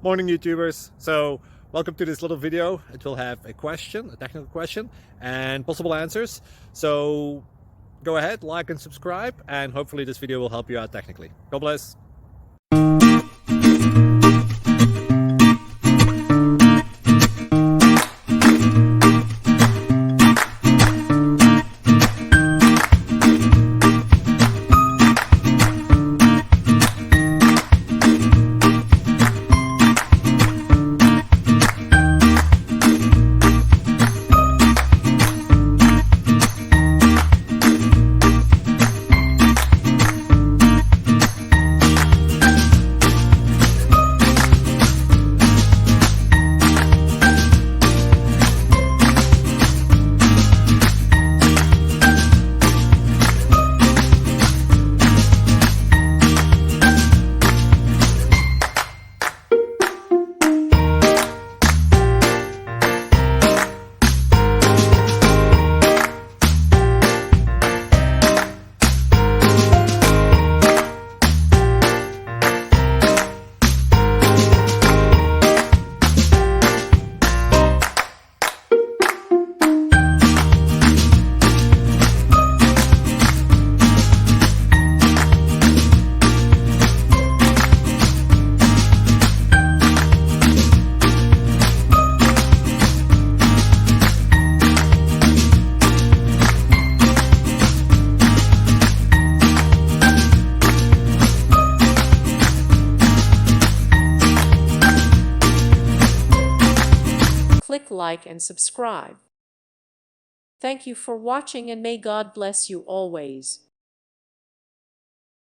Morning YouTubers. So welcome to this little video. It will have a question, a technical question, and possible answers. So go ahead, like and subscribe, and hopefully this video will help you out technically. God bless. Click like and subscribe. Thank you for watching and may God bless you always.